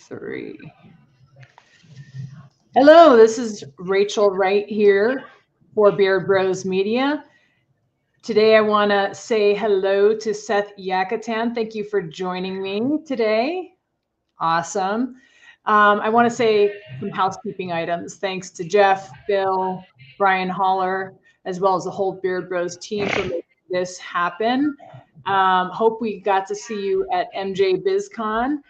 3. Hello, this is Rachel Wright here for Beard Bros Media. Today I want to say hello to Seth Yakatan. Thank you for joining me today. Awesome. I want to say some housekeeping items. Thanks to Jeff, Bill, Brian Holler, as well as the whole Beard Bros team for making this happen. Hope we got to see you at MJ BizCon.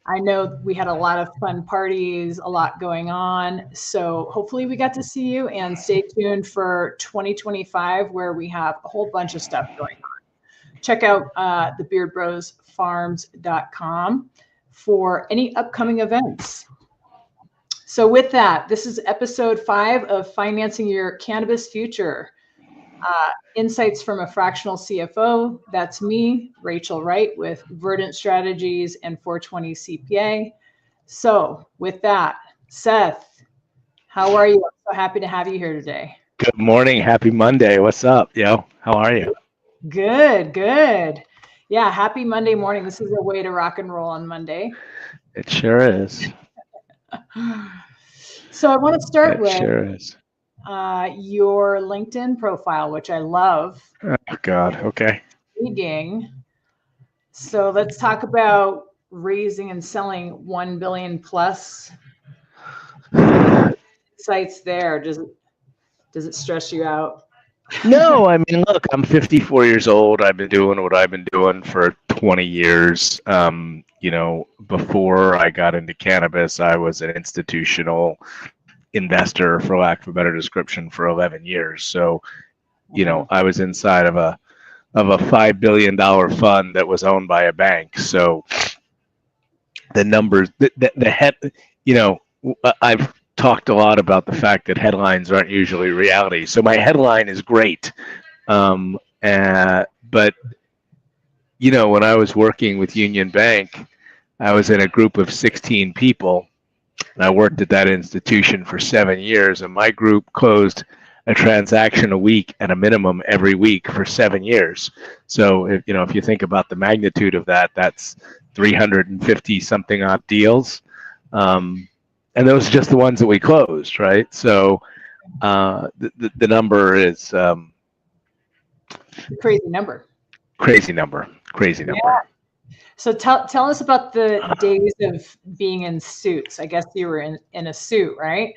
I know we had a lot of fun parties, a lot going on. So hopefully we got to see you, and stay tuned for 2025 where we have a whole bunch of stuff going on. Check out thebeardbrosfarms.com for any upcoming events. So with that, this is episode 5 of Financing Your Cannabis Future. Insights from a fractional CFO. That's me, Rachel Wright, with Verdant Strategies and 420 CPA. So with that, Seth, how are you? I'm so happy to have you here today. Good morning. Happy Monday. What's up, yo? How are you? Good, good. Yeah, happy Monday morning. This is a way to rock and roll on Monday. It sure is. So I want to start with sure is. Your LinkedIn profile, which I love. Oh, God. Okay. Reading. So let's talk about raising and selling 1 billion plus sites there. Does it stress you out? No, I mean, look, I'm 54 years old. I've been doing what I've been doing for 20 years. Before I got into cannabis, I was an institutional investor, for lack of a better description, for 11 years. So, I was inside of a $5 billion fund that was owned by a bank. So the numbers, the head, I've talked a lot about the fact that headlines aren't usually reality. So my headline is great. But when I was working with Union Bank, I was in a group of 16 people. And I worked at that institution for 7 years, and my group closed a transaction a week at a minimum every week for 7 years. So if you think about the magnitude of that, that's 350 something odd deals. And those are just the ones that we closed, right? So the number is crazy number. Crazy number. Yeah. So tell us about the days of being in suits. I guess you were in a suit, right?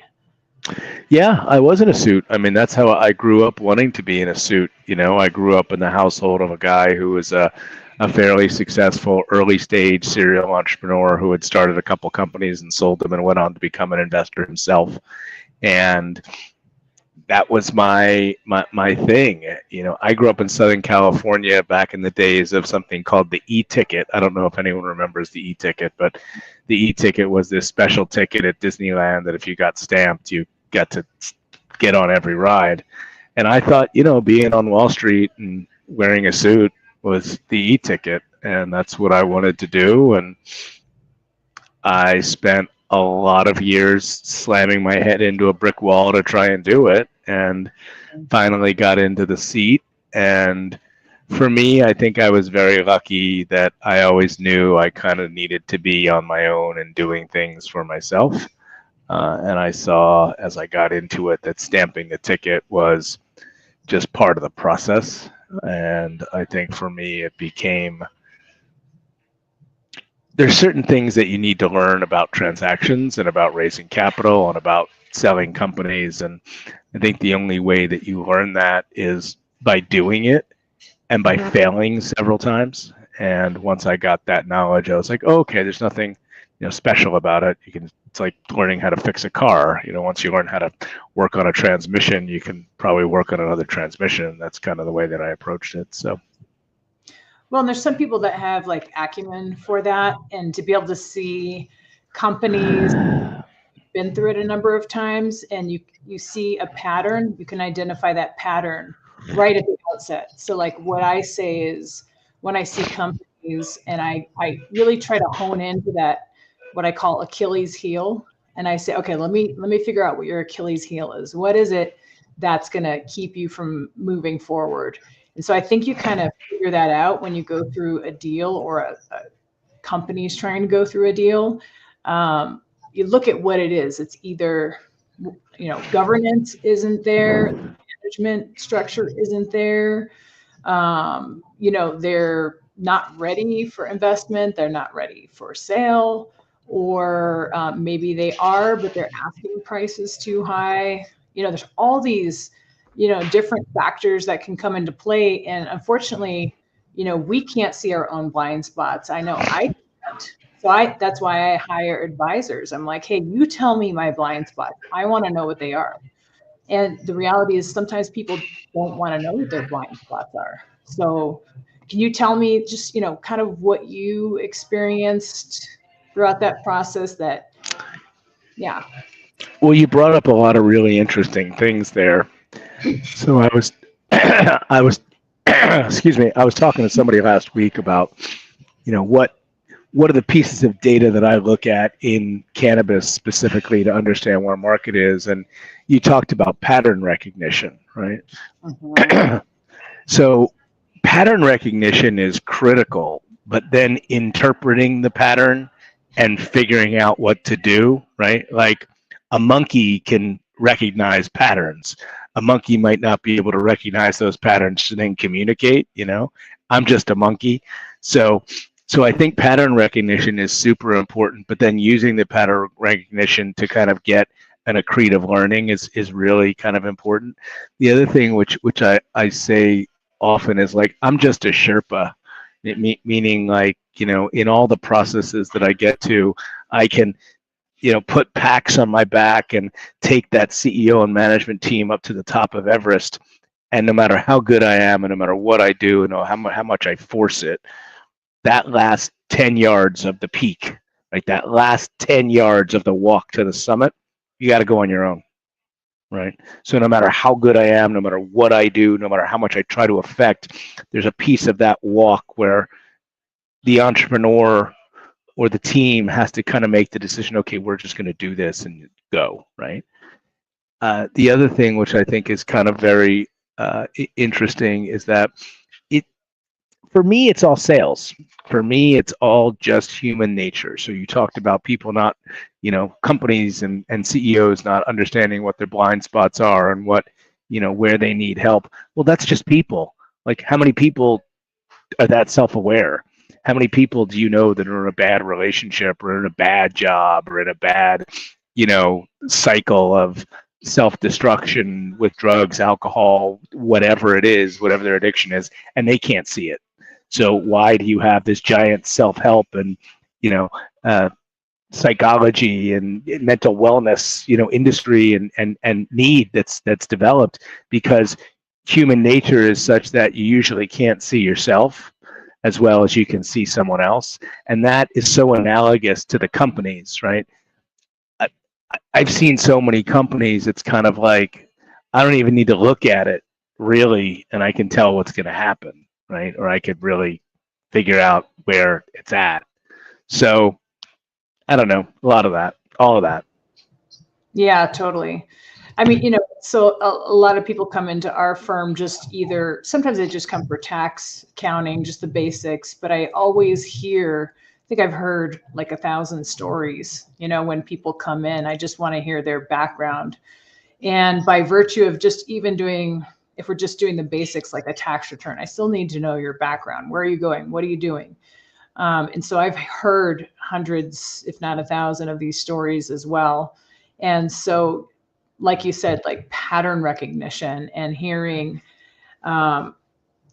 Yeah, I was in a suit. I mean, that's how I grew up, wanting to be in a suit. I grew up in the household of a guy who was a fairly successful early stage serial entrepreneur who had started a couple companies and sold them and went on to become an investor himself. And that was my thing. I grew up in Southern California back in the days of something called the e-ticket. I don't know if anyone remembers the e-ticket, but the e-ticket was this special ticket at Disneyland that if you got stamped, you got to get on every ride. And I thought, being on Wall Street and wearing a suit was the e-ticket, and that's what I wanted to do. And I spent a lot of years slamming my head into a brick wall to try and do it, and finally got into the seat. And for me, I think I was very lucky that I always knew I kind of needed to be on my own and doing things for myself. And I saw as I got into it that stamping the ticket was just part of the process. And I think for me, it became, there's certain things that you need to learn about transactions and about raising capital and about selling companies. And I think the only way that you learn that is by doing it and by failing several times. And once I got that knowledge, I was like, oh, okay, there's nothing special about it. It's like learning how to fix a car. Once you learn how to work on a transmission, you can probably work on another transmission. That's kind of the way that I approached it. So. Well, and there's some people that have like acumen for that, and to be able to see companies been through it a number of times, and you see a pattern, you can identify that pattern right at the outset. So like what I say is, when I see companies, and I really try to hone into that, what I call Achilles heel, and I say, okay, let me figure out what your Achilles heel is. What is it that's going to keep you from moving forward? And so I think you kind of figure that out when you go through a deal, or a company's trying to go through a deal. You look at what it is. It's either, governance isn't there, management structure isn't there. They're not ready for investment. They're not ready for sale, or maybe they are, but their asking price is too high. There's all these, different factors that can come into play. And unfortunately, we can't see our own blind spots. I know I can't. So that's why I hire advisors. I'm like, hey, you tell me my blind spots. I want to know what they are. And the reality is sometimes people don't want to know what their blind spots are. So can you tell me just, kind of what you experienced throughout that process yeah. Well, you brought up a lot of really interesting things there. So I was, excuse me, I was talking to somebody last week about, what are the pieces of data that I look at in cannabis specifically to understand where market is, and you talked about pattern recognition, right? Mm-hmm. So pattern recognition is critical, but then interpreting the pattern and figuring out what to do, right? Like a monkey can recognize patterns. A monkey might not be able to recognize those patterns to then communicate, I'm just a monkey. So I think pattern recognition is super important, but then using the pattern recognition to kind of get an accretive learning is really kind of important. The other thing which I say often is like, I'm just a Sherpa, meaning like, in all the processes that I get to, I can, put packs on my back and take that CEO and management team up to the top of Everest. And no matter how good I am and no matter what I do and how much I force it, that last 10 yards of the peak, right? That last 10 yards of the walk to the summit, you got to go on your own, right? So no matter how good I am, no matter what I do, no matter how much I try to affect, there's a piece of that walk where the entrepreneur or the team has to kind of make the decision, okay, we're just going to do this and go, right? The other thing, which I think is kind of very interesting, is that for me, it's all sales. For me, it's all just human nature. So you talked about people not, companies and CEOs not understanding what their blind spots are and what, where they need help. Well, that's just people. Like, how many people are that self-aware? How many people do you know that are in a bad relationship or in a bad job or in a bad, cycle of self-destruction with drugs, alcohol, whatever it is, whatever their addiction is, and they can't see it? So why do you have this giant self-help and, psychology and mental wellness, industry and need that's developed? Because human nature is such that you usually can't see yourself as well as you can see someone else. And that is so analogous to the companies, right? I've seen so many companies, it's kind of like, I don't even need to look at it really, and I can tell what's going to happen, right? Or I could really figure out where it's at. So I don't know, all of that. Yeah, totally. I mean, so a lot of people come into our firm just either, sometimes they just come for tax, accounting, just the basics, but I always hear, I think I've heard like 1,000 stories, when people come in. I just want to hear their background. And by virtue of just even doing, if we're just doing the basics like a tax return, I still need to know your background. Where are you going? What are you doing? And so I've heard hundreds, if not 1,000 of these stories as well. And so, like you said, like pattern recognition and hearing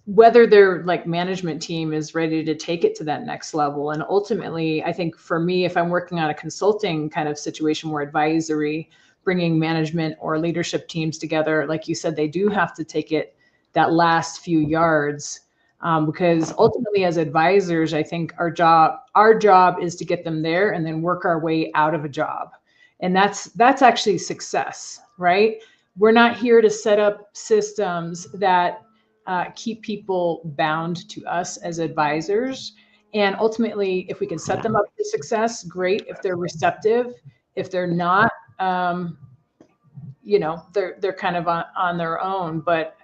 whether their like management team is ready to take it to that next level. And ultimately, I think for me, if I'm working on a consulting kind of situation where advisory, bringing management or leadership teams together, like you said, they do have to take it that last few yards. Because ultimately, as advisors, I think our job is to get them there and then work our way out of a job. And that's actually success, right? We're not here to set up systems that keep people bound to us as advisors. And ultimately, if we can set them up for success, great. If they're receptive, if they're not, they're kind of on their own. But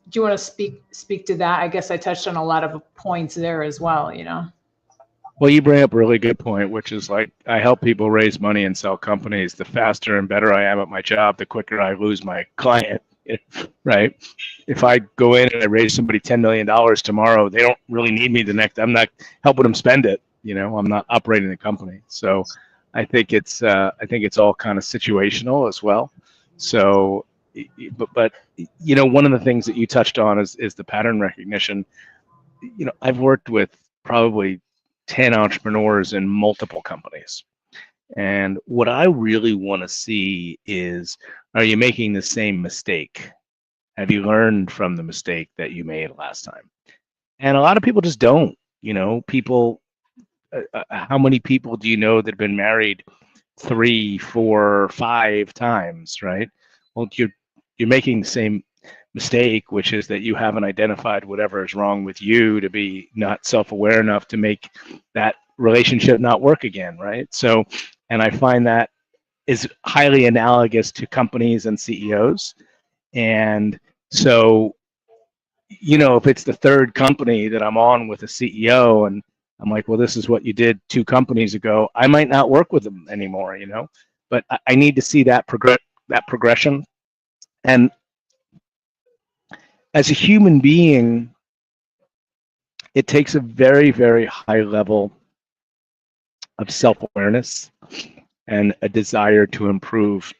do you want to speak to that? I guess I touched on a lot of points there as well, Well, you bring up a really good point, which is like I help people raise money and sell companies. The faster and better I am at my job, the quicker I lose my client, right? If I go in and I raise somebody $10 million tomorrow, they don't really need me the next. I'm not helping them spend it. I'm not operating the company. So I think it's all kind of situational as well. So, but one of the things that you touched on is the pattern recognition. I've worked with probably 10 entrepreneurs in multiple companies. And what I really want to see is, are you making the same mistake? Have you learned from the mistake that you made last time? And a lot of people just don't. How many people do you know that have been married 3, 4, 5 times, right? Well, you're making the same mistake, which is that you haven't identified whatever is wrong with you to be not self-aware enough to make that relationship not work again, right? So, and I find that is highly analogous to companies and CEOs. And so, if it's the third company that I'm on with a CEO and I'm like, well, this is what you did 2 companies ago, I might not work with them anymore, but I need to see that progression. And as a human being, it takes a very, very high level of self-awareness and a desire to improve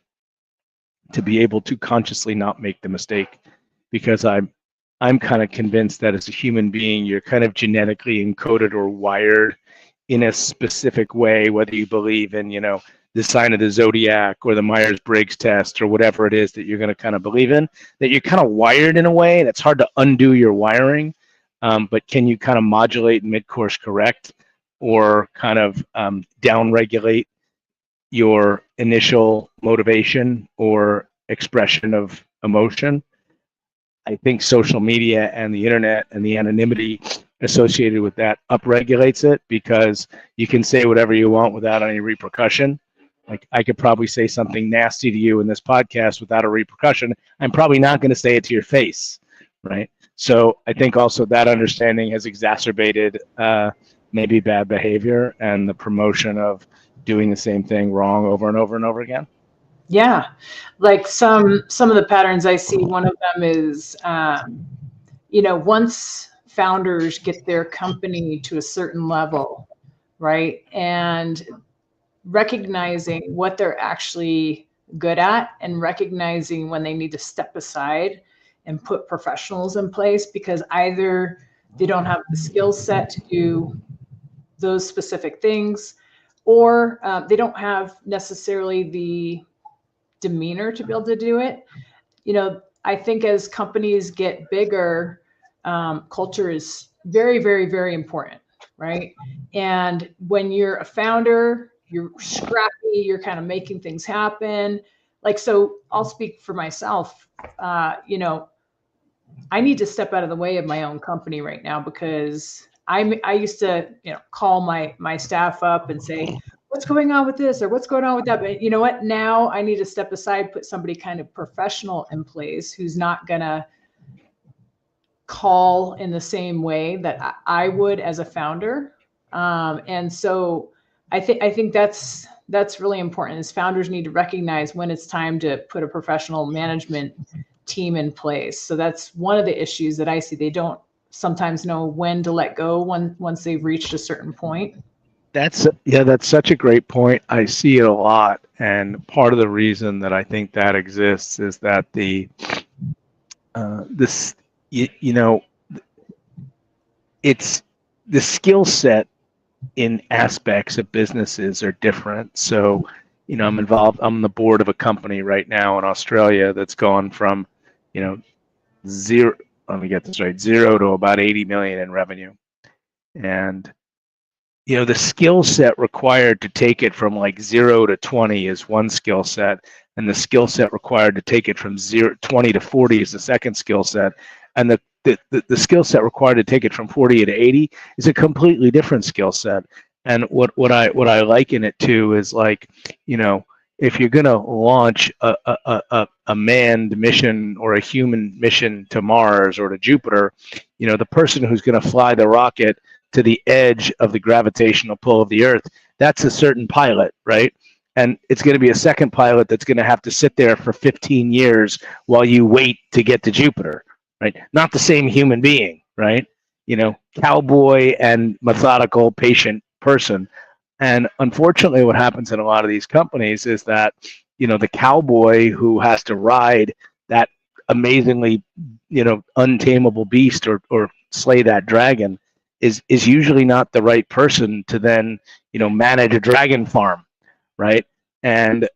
to be able to consciously not make the mistake, because I'm kind of convinced that as a human being, you're kind of genetically encoded or wired in a specific way, whether you believe in, the sign of the zodiac or the Myers-Briggs test or whatever it is that you're going to kind of believe in, that you're kind of wired in a way, and it's hard to undo your wiring. But can you kind of modulate mid-course correct or kind of down-regulate your initial motivation or expression of emotion? I think social media and the internet and the anonymity associated with that upregulates it, because you can say whatever you want without any repercussion. Like, I could probably say something nasty to you in this podcast without a repercussion. I'm probably not going to say it to your face, right? So I think also that understanding has exacerbated maybe bad behavior and the promotion of doing the same thing wrong over and over and over again. Yeah, like some of the patterns I see, one of them is, once founders get their company to a certain level, right, and recognizing what they're actually good at and recognizing when they need to step aside and put professionals in place, because either they don't have the skill set to do those specific things, or they don't have necessarily the demeanor to be able to do it. I think as companies get bigger, culture is very, very, very important, right? And when you're a founder, you're scrappy, you're kind of making things happen. Like, so I'll speak for myself. I need to step out of the way of my own company right now, because I used to, call my staff up and say, what's going on with this or what's going on with that? But you know what? Now I need to step aside, put somebody kind of professional in place who's not going to call in the same way that I would as a founder. And so I think that's really important, is founders need to recognize when it's time to put a professional management team in place. So that's one of the issues that I see. They don't sometimes know when to let go once they've reached a certain point. That's such a great point. I see it a lot, and part of the reason that I think that exists is that it's the skill set in aspects of businesses are different. So, I'm on the board of a company right now in Australia that's gone from, zero. Let me get this right: 0 to about 80 million in revenue, and the skill set required to take it from like 0 to 20 is one skill set, and the skill set required to take it from 20 to 40 is the second skill set, and the skill set required to take it from 40 to 80 is a completely different skill set. And what I liken it to is like, if you're going to launch a manned mission or a human mission to Mars or to Jupiter, the person who's going to fly the rocket to the edge of the gravitational pull of the Earth, that's a certain pilot, right? And it's going to be a second pilot that's going to have to sit there for 15 years while you wait to get to Jupiter, right? Not the same human being, right? You know, cowboy and methodical, patient person. And unfortunately, what happens in a lot of these companies is that, you know, the cowboy who has to ride that amazingly, you know, untamable beast or slay that dragon is usually not the right person to then, you know, manage a dragon farm, right? And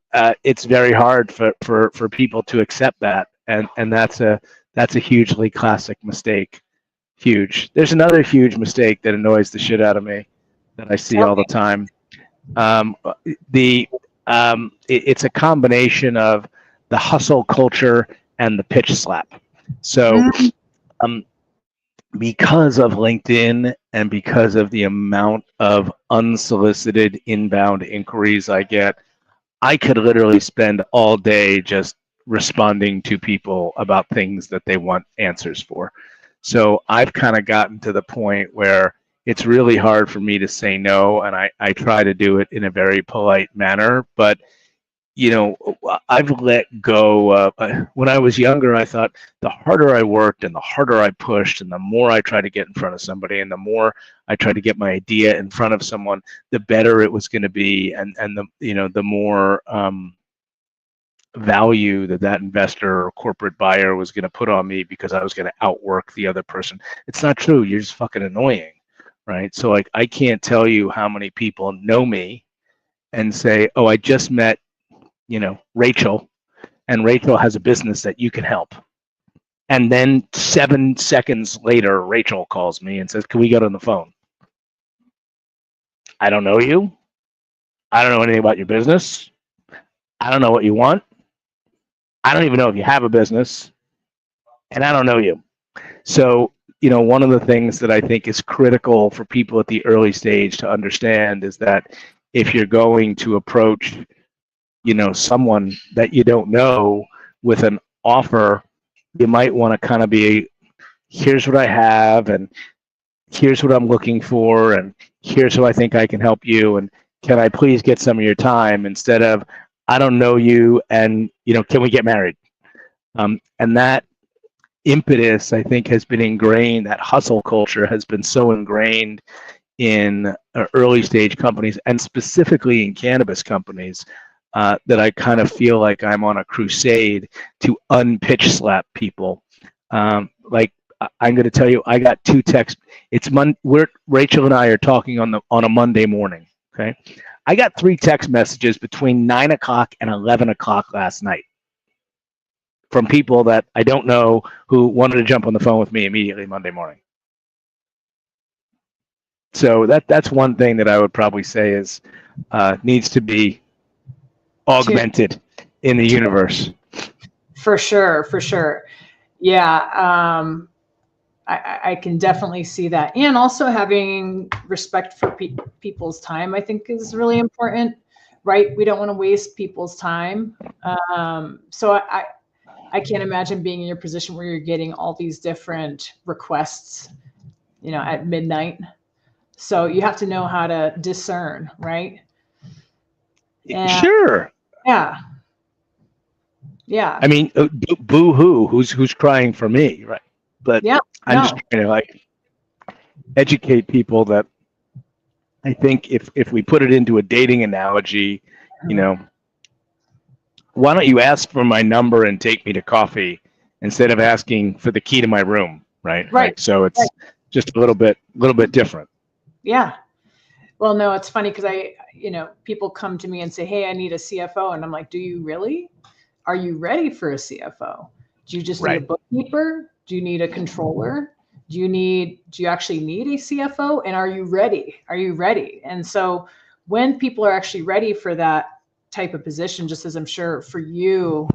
it's very hard for people to accept that, and that's a hugely classic mistake. Huge. There's another huge mistake that annoys the shit out of me that I see all the time. It's a combination of the hustle culture and the pitch slap. So, because of LinkedIn and because of the amount of unsolicited inbound inquiries I get, I could literally spend all day just responding to people about things that they want answers for. So I've kind of gotten to the point where it's really hard for me to say no, and I try to do it in a very polite manner. But, you know, I've let go. When I was younger, I thought the harder I worked and the harder I pushed and the more I tried to get in front of somebody and the more I tried to get my idea in front of someone, the better it was going to be, and the, you know, the more value that investor or corporate buyer was going to put on me because I was going to outwork the other person. It's not true. You're just fucking annoying, right? So like, I can't tell you how many people know me and say, oh, I just met, you know, Rachel, and Rachel has a business that you can help. And then 7 seconds later, Rachel calls me and says, can we get on the phone? I don't know you. I don't know anything about your business. I don't know what you want. I don't even know if you have a business, and I don't know you. So, you know, one of the things that I think is critical for people at the early stage to understand is that if you're going to approach, you know, someone that you don't know with an offer, you might want to kind of be, here's what I have, and here's what I'm looking for, and here's how I think I can help you, and can I please get some of your time, instead of, I don't know you, and, you know, can we get married? And that impetus, I think, has been ingrained, that hustle culture has been so ingrained in early stage companies, and specifically in cannabis companies, that I kind of feel like I'm on a crusade to unpitch slap people. Like, I'm going to tell you, I got 2 texts. It's Rachel and I are talking on a Monday morning. Okay, I got 3 text messages between 9 o'clock and 11 o'clock last night from people that I don't know who wanted to jump on the phone with me immediately Monday morning. So that's one thing that I would probably say is needs to be augmented in the universe. For sure. Yeah, I can definitely see that. And also having respect for people's time, I think, is really important, right? We don't want to waste people's time. So I can't imagine being in your position where you're getting all these different requests, you know, at midnight. So you have to know how to discern, right? And sure. Yeah. I mean, boo-hoo, who's crying for me, right? But yeah, I'm just trying to like educate people that I think if we put it into a dating analogy, you know, why don't you ask for my number and take me to coffee instead of asking for the key to my room, right? Right. Like, so it's just a little bit different. Yeah. Well, no, it's funny because you know, people come to me and say, hey, I need a CFO. And I'm like, do you really? Are you ready for a CFO? Do you just need a bookkeeper? Do you need a controller? Do you actually need a CFO? And are you ready? Are you ready? And so when people are actually ready for that type of position, just as I'm sure for you,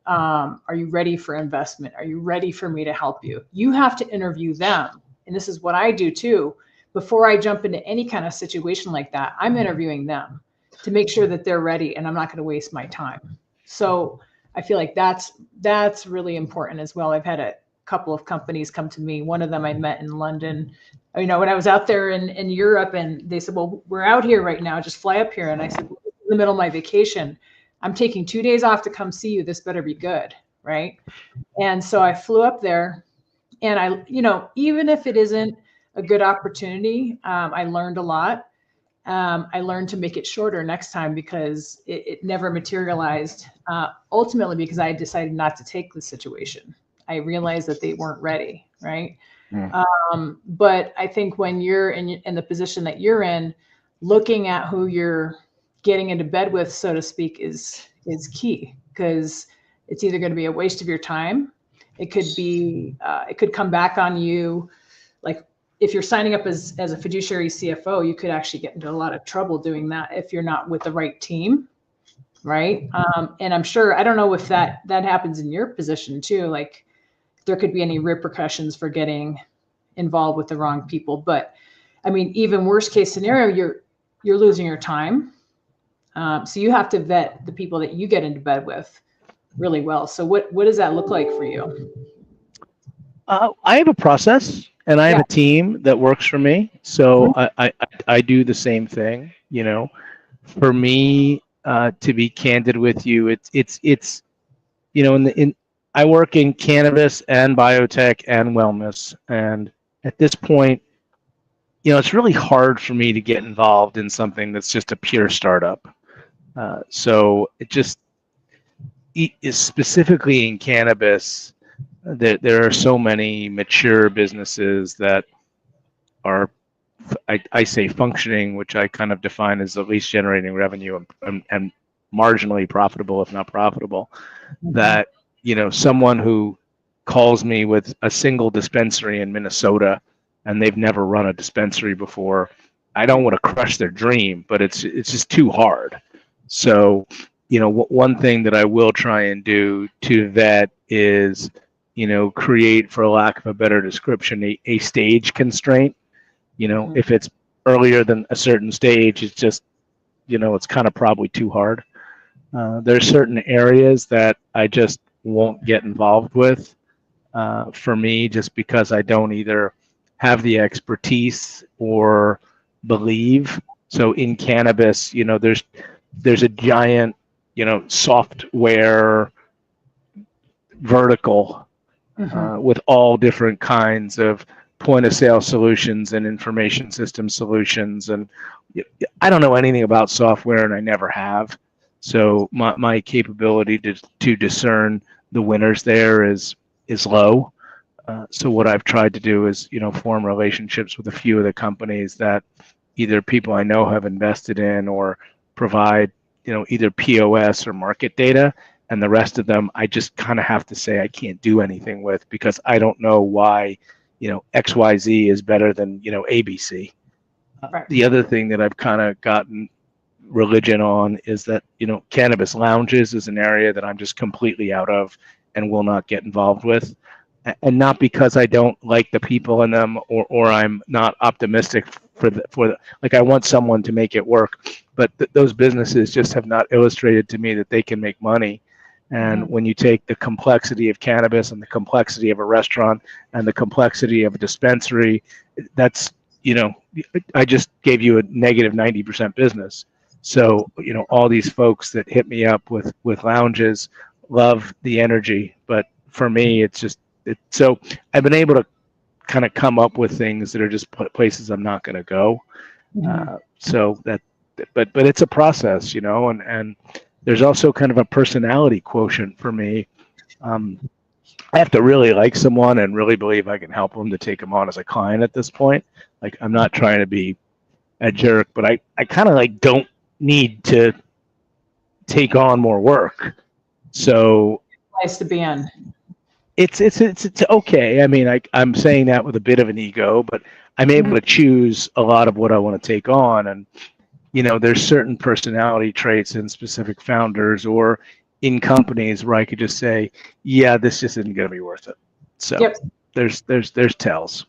are you ready for investment? Are you ready for me to help you? You have to interview them. And this is what I do too. Before I jump into any kind of situation like that, I'm interviewing them to make sure that they're ready and I'm not going to waste my time. So I feel like that's really important as well. I've had a couple of companies come to me. One of them I met in London you know, when I was out there in Europe and they said, well, we're out here right now, just fly up here. And I said, well, in the middle of my vacation, I'm taking 2 days off to come see you. This better be good. Right. And so I flew up there and I, you know, even if it isn't a good opportunity, I learned a lot. I learned to make it shorter next time because it never materialized. Ultimately, because I decided not to take the situation. I realized that they weren't ready, right? But I think when you're in the position that you're in, looking at who you're getting into bed with, so to speak, is key, because it's either going to be a waste of your time. It could be, it could come back on you. Like if you're signing up as a fiduciary CFO, you could actually get into a lot of trouble doing that if you're not with the right team, right? And I'm sure, I don't know if that happens in your position too. Like there could be any repercussions for getting involved with the wrong people. But I mean, even worst case scenario, you're losing your time. So you have to vet the people that you get into bed with really well. So what does that look like for you? I have a process and I have a team that works for me. So I do the same thing, you know. For me, to be candid with you, it's you know, I work in cannabis and biotech and wellness, and at this point, you know, it's really hard for me to get involved in something that's just a pure startup. So it just is specifically in cannabis. There are so many mature businesses that are, I say functioning, which I kind of define as at least generating revenue and marginally profitable, if not profitable, that, you know, someone who calls me with a single dispensary in Minnesota and they've never run a dispensary before, I don't want to crush their dream, but it's just too hard. So, you know, one thing that I will try and do to vet is, you know, create, for lack of a better description, a stage constraint. You know, if it's earlier than a certain stage, it's just, you know, it's kind of probably too hard. There's certain areas that I just won't get involved with, for me, just because I don't either have the expertise or believe. So in cannabis, you know, there's a giant, you know, software vertical with all different kinds of point of sale solutions and information system solutions. And I don't know anything about software, and I never have. So my capability to discern the winners there is low. So what I've tried to do is, you know, form relationships with a few of the companies that either people I know have invested in or provide, you know, either POS or market data, and the rest of them I just kind of have to say I can't do anything with because I don't know why, you know, XYZ is better than, you know, ABC. Right. The other thing that I've kind of gotten religion on is that, you know, cannabis lounges is an area that I'm just completely out of and will not get involved with. And not because I don't like the people in them or I'm not optimistic for like I want someone to make it work, but those businesses just have not illustrated to me that they can make money. And when you take the complexity of cannabis and the complexity of a restaurant and the complexity of a dispensary, that's, you know, I just gave you a negative 90% business. So, you know, all these folks that hit me up with lounges love the energy, but for me, it's just, so I've been able to kind of come up with things that are just places I'm not going to go. So that, but it's a process, you know, and there's also kind of a personality quotient for me. I have to really like someone and really believe I can help them to take them on as a client at this point. Like, I'm not trying to be a jerk, but I kind of like don't need to take on more work. So nice to be in. It's okay. I mean, I'm saying that with a bit of an ego, but I'm able to choose a lot of what I want to take on. And, you know, there's certain personality traits in specific founders or in companies where I could just say, yeah, this just isn't going to be worth it. So there's tells.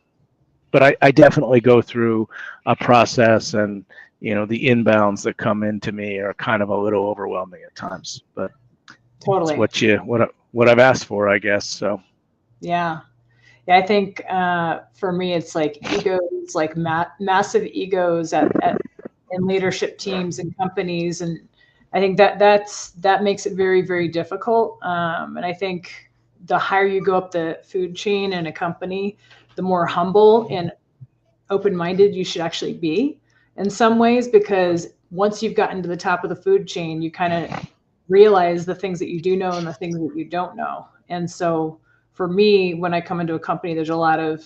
But I definitely go through a process, and, you know, the inbounds that come into me are kind of a little overwhelming at times. But totally, it's what I've asked for, I guess. So yeah, I think for me it's like egos sees like massive egos in leadership teams and companies, and I think that makes it very, very difficult. And I think the higher you go up the food chain in a company, the more humble and open-minded you should actually be in some ways, because once you've gotten to the top of the food chain, you kind of realize the things that you do know and the things that you don't know. And so for me, when I come into a company, there's a lot of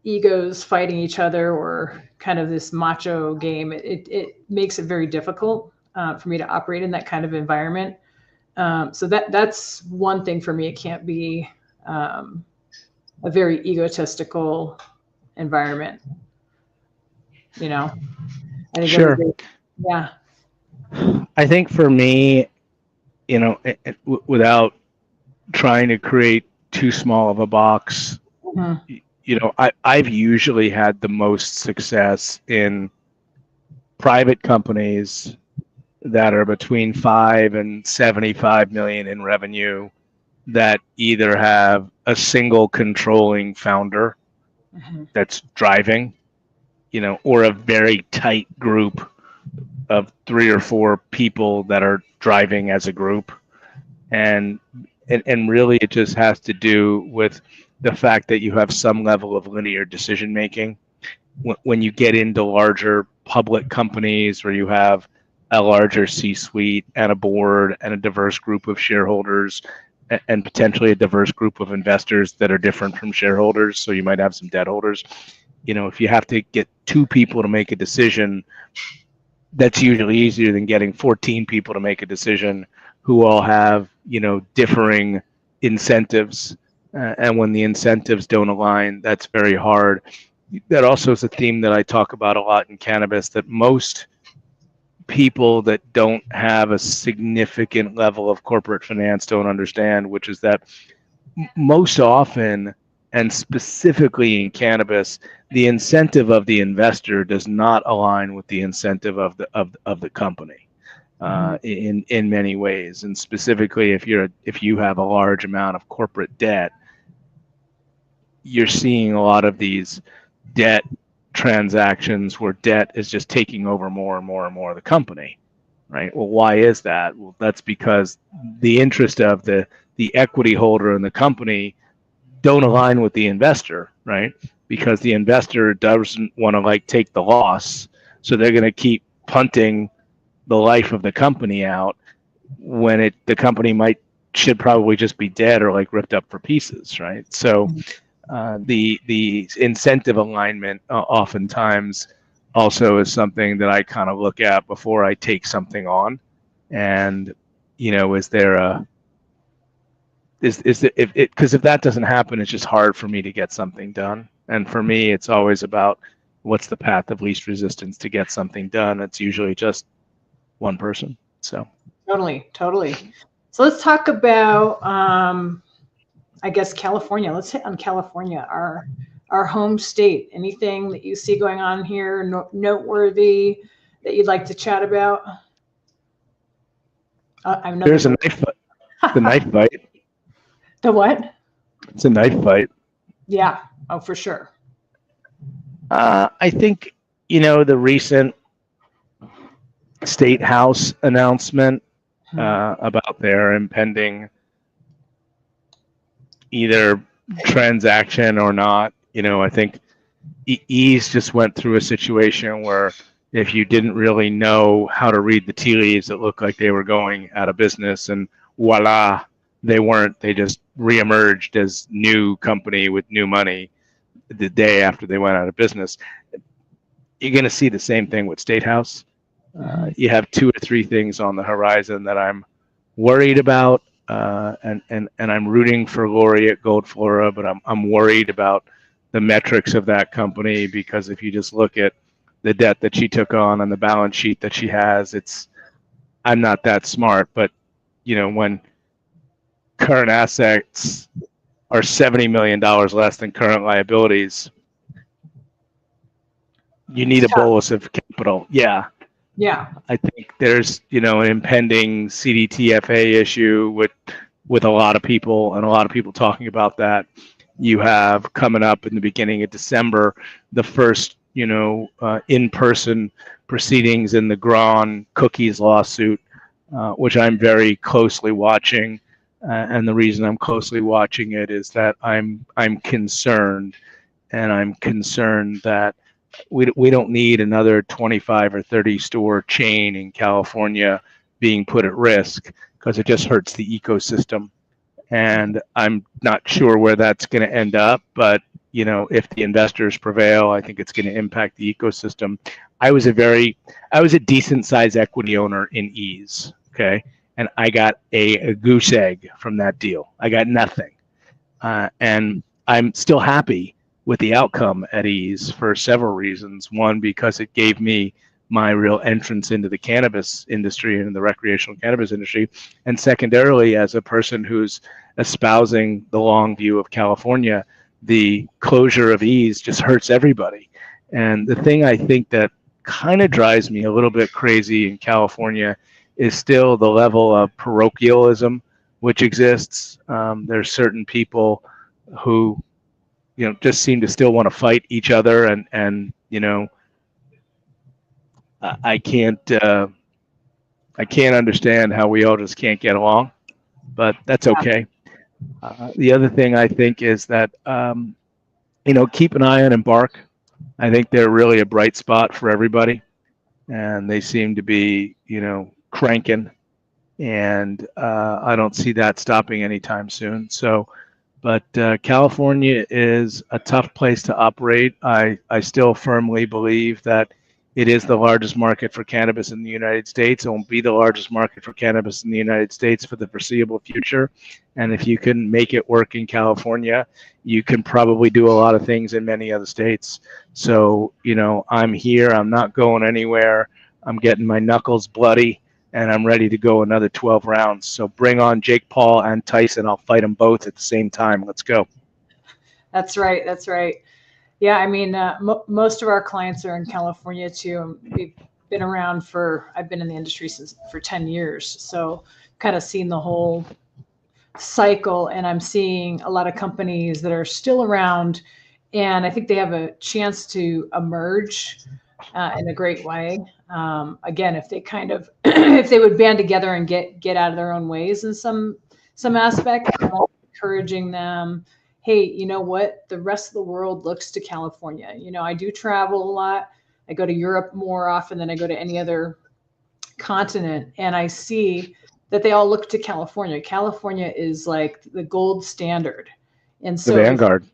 egos fighting each other, or kind of this macho game. It makes it very difficult for me to operate in that kind of environment. So that's one thing for me. It can't be a very egotistical environment. You know, I think Sure. Yeah. I think for me, without trying to create too small of a box, I've usually had the most success in private companies that are between 5 and 75 million in revenue, that either have a single controlling founder that's driving, or a very tight group of 3 or 4 people that are driving as a group. And really it just has to do with the fact that you have some level of linear decision making. When you get into larger public companies where you have a larger C-suite and a board and a diverse group of shareholders and potentially a diverse group of investors that are different from shareholders, so you might have some debt holders, if you have to get 2 people to make a decision, that's usually easier than getting 14 people to make a decision who all have, differing incentives. And when the incentives don't align, that's very hard. That also is a theme that I talk about a lot in cannabis, that most people that don't have a significant level of corporate finance don't understand, which is that most often, and specifically in cannabis, the incentive of the investor does not align with the incentive of the company. In many ways, and specifically if you have a large amount of corporate debt, you're seeing a lot of these debt transactions where debt is just taking over more and more and more of the company, right? Well, why is that? Well, that's because the interest of the equity holder in the company don't align with the investor, right? Because the investor doesn't want to take the loss, so they're going to keep punting the life of the company out when the company should probably just be dead or ripped up for pieces, right? So the incentive alignment oftentimes also is something that I kind of look at before I take something on. And is there because if that doesn't happen, it's just hard for me to get something done. And for me, it's always about what's the path of least resistance to get something done. It's usually just one person. So totally. So let's talk about I guess California. Let's hit on California, our home state. Anything that you see going on here noteworthy that you'd like to chat about? There's a knife fight. The knife fight. The what? It's a knife fight. Yeah. Oh, for sure. I think the recent State House announcement about their impending either transaction or not. I think Ease just went through a situation where if you didn't really know how to read the tea leaves, it looked like they were going out of business, and voila, they weren't. They just reemerged as new company with new money the day after they went out of business. You're going to see the same thing with State House. You have 2 or 3 things on the horizon that I'm worried about, and I'm rooting for Lori at Gold Flora, but I'm worried about the metrics of that company, because if you just look at the debt that she took on and the balance sheet that she has, I'm not that smart, but when current assets are $70 million less than current liabilities, you need a bolus of capital. Yeah. I think there's an impending CDTFA issue with a lot of people, and a lot of people talking about that. You have coming up in the beginning of December the first, in-person proceedings in the Gron Cookies lawsuit, which I'm very closely watching. And the reason I'm closely watching it is that I'm concerned, and I'm concerned that we don't need another 25 or 30 store chain in California being put at risk, because it just hurts the ecosystem. And I'm not sure where that's going to end up, but if the investors prevail, I think it's going to impact the ecosystem. I was a decent size equity owner in Ease, okay, and I got a goose egg from that deal. I got nothing, and I'm still happy with the outcome at Ease for several reasons. One, because it gave me my real entrance into the cannabis industry and the recreational cannabis industry, and secondarily, as a person who's espousing the long view of California, the closure of Ease just hurts everybody. And the thing I think that kind of drives me a little bit crazy in California is still the level of parochialism which exists. There's certain people who just seem to still want to fight each other, and I can't understand how we all just can't get along, but that's okay. The other thing I think is that keep an eye on Embark. I think they're really a bright spot for everybody, and they seem to be cranking, and I don't see that stopping anytime soon. So, but California is a tough place to operate. I still firmly believe that it is the largest market for cannabis in the United States. It will be the largest market for cannabis in the United States for the foreseeable future. And if you can make it work in California, you can probably do a lot of things in many other states. So, I'm here. I'm not going anywhere. I'm getting my knuckles bloody, and I'm ready to go another 12 rounds. So bring on Jake Paul and Tyson. I'll fight them both at the same time. Let's go. That's right. That's right. Yeah, I mean, most of our clients are in California too. We've been around I've been in the industry for 10 years. So kind of seen the whole cycle, and I'm seeing a lot of companies that are still around, and I think they have a chance to emerge in a great way. Again, if they if they would band together and get out of their own ways in some aspect, encouraging them. Hey, you know what? The rest of the world looks to California. I do travel a lot. I go to Europe more often than I go to any other continent, and I see that they all look to California. California is like the gold standard. And so the vanguard.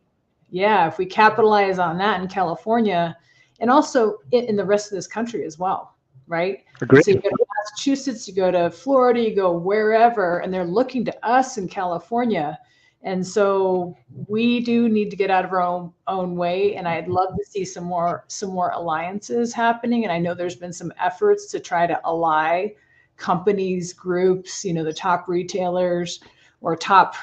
If we capitalize on that in California, and also in the rest of this country as well, right? Agreed. So you go to Massachusetts, you go to Florida, you go wherever, and they're looking to us in California. And so we do need to get out of our own way. And I'd love to see some more alliances happening. And I know there's been some efforts to try to ally companies, groups, the top retailers or top,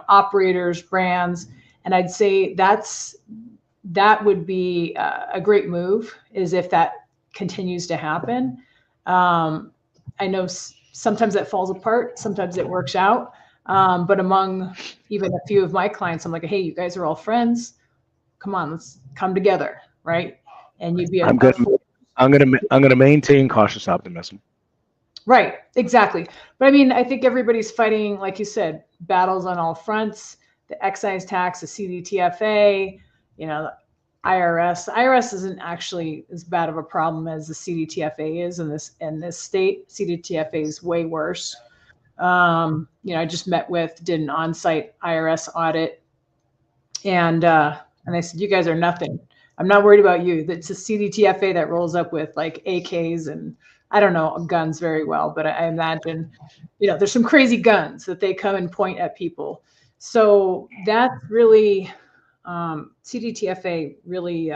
operators, brands. And I'd say that would be a great move, is if that continues to happen. I know sometimes it falls apart, sometimes it works out. But among even a few of my clients, I'm like, hey, you guys are all friends. Come on, let's come together, right? And you'd be. I'm gonna maintain cautious optimism. Right, exactly. But I mean, I think everybody's fighting, like you said, battles on all fronts. The excise tax, the CDTFA, the IRS. IRS isn't actually as bad of a problem as the CDTFA is in this state. CDTFA is way worse. I just did an on-site IRS audit, and I said, you guys are nothing. I'm not worried about you. It's a CDTFA that rolls up with like AKs, and I don't know guns very well, but I imagine, there's some crazy guns that they come and point at people. So that's really, CDTFA really,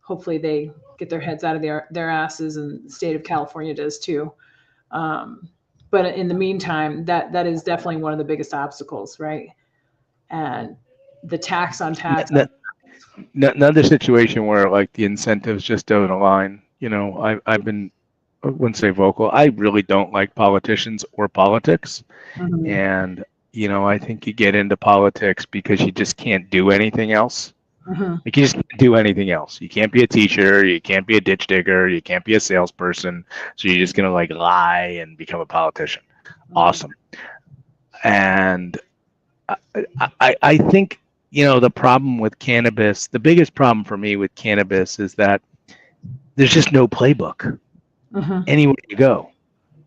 hopefully they get their heads out of their asses, and the state of California does too. But in the meantime, that is definitely one of the biggest obstacles, right? And the tax on tax. Another situation where like the incentives just don't align. I've been, I wouldn't say vocal. I really don't like politicians or politics, and I think you get into politics because you just can't do anything else. Mm-hmm. Like, you just can't do anything else. You can't be a teacher. You can't be a ditch digger. You can't be a salesperson. So you're just going to like lie and become a politician. Mm-hmm. Awesome. And I think, the problem with cannabis, the biggest problem for me with cannabis is that there's just no playbook anywhere you go,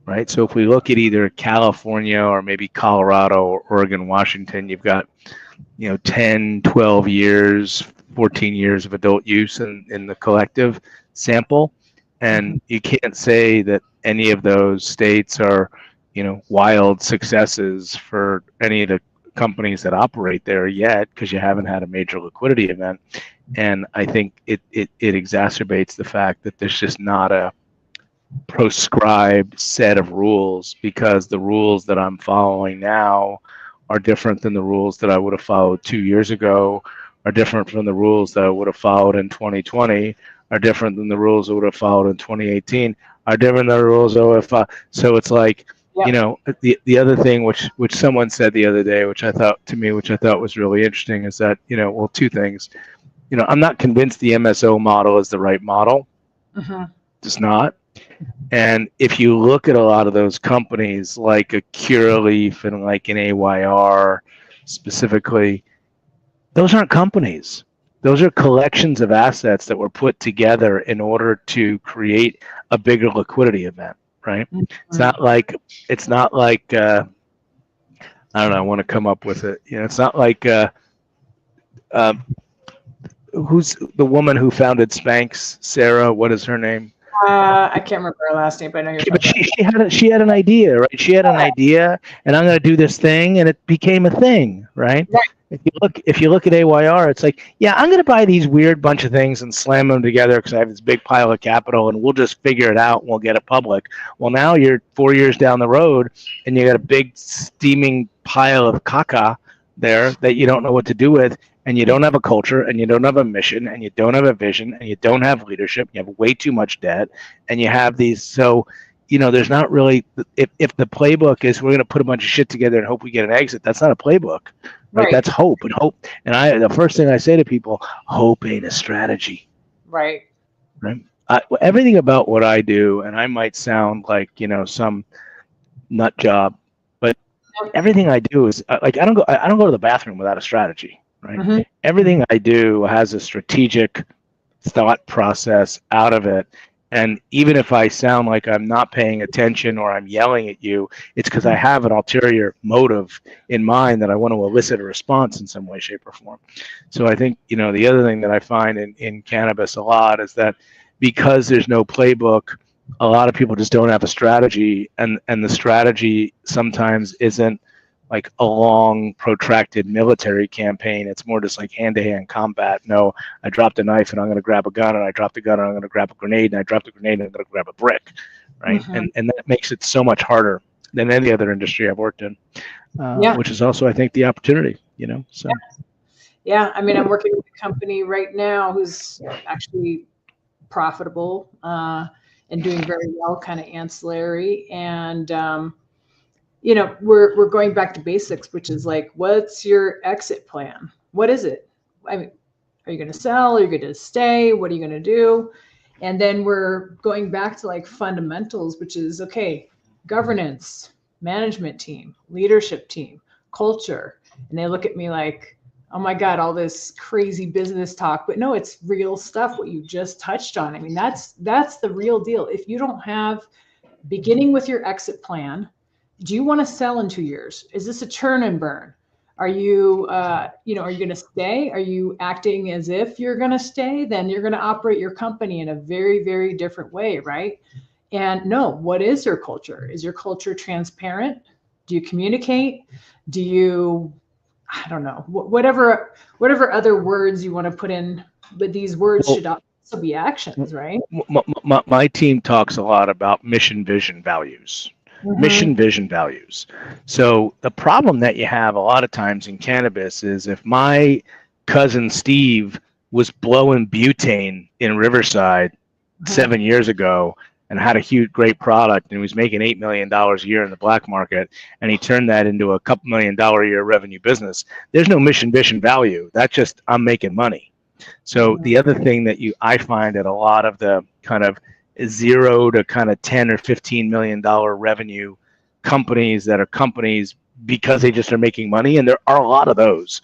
right? So if we look at either California or maybe Colorado or Oregon, Washington, you've got, 10, 12 years, 14 years of adult use in the collective sample. And you can't say that any of those states are, wild successes for any of the companies that operate there yet, because you haven't had a major liquidity event. And I think it exacerbates the fact that there's just not a proscribed set of rules, because the rules that I'm following now are different than the rules that I would have followed 2 years ago, are different from the rules that I would have followed in 2020, are different than the rules I would have followed in 2018, are different than the rules I would have followed. So it's like, the other thing which someone said the other day, which I thought was really interesting, is that, well, two things. I'm not convinced the MSO model is the right model. It's not. And if you look at a lot of those companies, like a Curaleaf and like an AYR specifically, those aren't companies. Those are collections of assets that were put together in order to create a bigger liquidity event, right? It's not like I don't know, I want to come up with it. It's not like who's the woman who founded Spanx? Sarah, what is her name? I can't remember her last name, but I know you're talking about. She had an idea, right? She had an idea, and I'm going to do this thing, and it became a thing, right? If you look at AYR, it's like, yeah, I'm going to buy these weird bunch of things and slam them together because I have this big pile of capital, and we'll just figure it out and we'll get it public. Well, now you're 4 years down the road, and you got a big steaming pile of caca there that you don't know what to do with. And you don't have a culture, and you don't have a mission, and you don't have a vision, and you don't have leadership. You have way too much debt, and you have these. So, there's not really. If the playbook is we're going to put a bunch of shit together and hope we get an exit, that's not a playbook, right? That's hope and hope. And the first thing I say to people, hope ain't a strategy, right? Everything about what I do, and I might sound like some nut job, but everything I do is like I don't go to the bathroom without a strategy. Right. Everything I do has a strategic thought process out of it. And even if I sound like I'm not paying attention or I'm yelling at you, it's because I have an ulterior motive in mind that I want to elicit a response in some way, shape, or form. So I think, the other thing that I find in cannabis a lot is that because there's no playbook, a lot of people just don't have a strategy. And the strategy sometimes isn't like a long, protracted military campaign. It's more just like hand-to-hand combat. No, I dropped a knife and I'm going to grab a gun, and I dropped a gun and I'm going to grab a grenade, and I dropped a grenade and I'm going to grab a brick, right? And that makes it so much harder than any other industry I've worked in, which is also, I think, the opportunity, so. Yeah, I mean, I'm working with a company right now who's actually profitable and doing very well, kind of ancillary. And, we're going back to basics, which is like, what's your exit plan? What is it? I mean, are you going to sell? Are you going to stay? What are you going to do? And then we're going back to like fundamentals, which is, okay, governance, management team, leadership team, culture. And they look at me like, oh my God, all this crazy business talk, but no, it's real stuff. What you just touched on. I mean, that's the real deal. If you don't have, beginning with your exit plan, do you want to sell in 2 years? Is this a churn and burn? Are you, are you going to stay? Are you acting as if you're going to stay? Then you're going to operate your company in a very, very different way, right? And no, what is your culture? Is your culture transparent? Do you communicate? Do you, I don't know, whatever other words you want to put in, but these words should also be actions, right? My team talks a lot about mission, vision, values. Mission, vision, values. So the problem that you have a lot of times in cannabis is if my cousin Steve was blowing butane in Riverside 7 years ago, and had a huge, great product, and he was making $8 million a year in the black market, and he turned that into a couple $1 million a year revenue business. There's no mission, vision, value. That's just, I'm making money. So the other thing that I find that a lot of the kind of 0 to kind of 10 or $15 million revenue companies that are companies because they just are making money, and there are a lot of those,